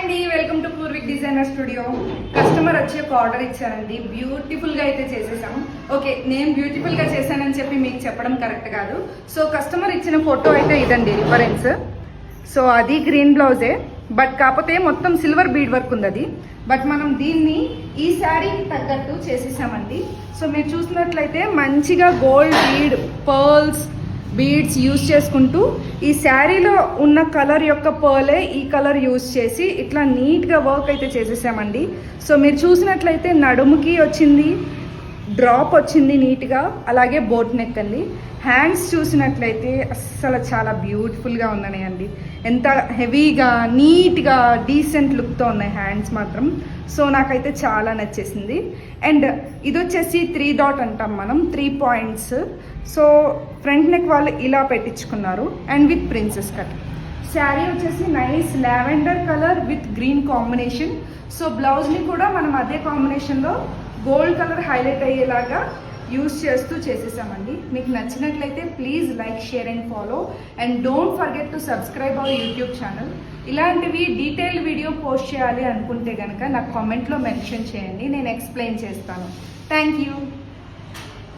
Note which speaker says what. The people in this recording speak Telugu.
Speaker 1: అండి, welcome to Purvik designer studio. Customer వచ్చి ఒక ఆర్డర్ ఇచ్చారండి. బ్యూటిఫుల్ గా అయితే చేసేసాం. ఓకే, నేను బ్యూటిఫుల్ గా చేశానని చెప్పి మీకు చెప్పడం కరెక్ట్ కాదు. సో కస్టమర్ ఇచ్చిన ఫోటో అయితే ఇదండి రిఫరెన్స్. సో అది గ్రీన్ బ్లౌజే, బట్ కాకపోతే మొత్తం సిల్వర్ బీడ్ వర్క్ ఉంది అది. బట్ మనం దీన్ని ఈ శారీకి తగ్గట్టు చేసేసామండి. సో మీరు చూసినట్లయితే మంచిగా gold bead, pearls, beads use చేసుకుంటూ ఈ శారీలో ఉన్న కలర్ యొక్క పర్లే ఈ కలర్ యూజ్ చేసి ఇట్లా నీట్గా వర్క్ అయితే చేసేసామండి. సో మీరు చూసినట్లయితే నడుముకి వచ్చింది, డ్రాప్ వచ్చింది నీట్గా, అలాగే బోట్ నెక్ అండి. హ్యాండ్స్ చూసినట్లయితే అస్సలు చాలా బ్యూటిఫుల్గా ఉన్నాయండి. ఎంత హెవీగా, నీట్గా, డీసెంట్ లుక్తో ఉన్నాయి హ్యాండ్స్ మాత్రం. సో నాకైతే చాలా నచ్చేసింది. అండ్ ఇది వచ్చేసి 3 డాట్ అంటాం మనం, 3 పాయింట్స్. సో ఫ్రంట్ నెక్ వాళ్ళు ఇలా పెట్టించుకున్నారు and with princess cut. Sari వచ్చేసి nice lavender colour with green combination. So బ్లౌజ్ని కూడా మనం అదే కాంబినేషన్లో గోల్డ్ కలర్ హైలైట్ అయ్యేలాగా యూజ్ చేస్తూ చేసేసామండి. మీకు నచ్చినట్లయితే please like, share and follow and don't forget to subscribe our YouTube channel. ఇలాంటివి డీటెయిల్ వీడియో పోస్ట్ చేయాలి అనుకుంటే కనుక నాకు కామెంట్లో మెన్షన్ చేయండి, నేను ఎక్స్ప్లెయిన్ చేస్తాను. Thank you.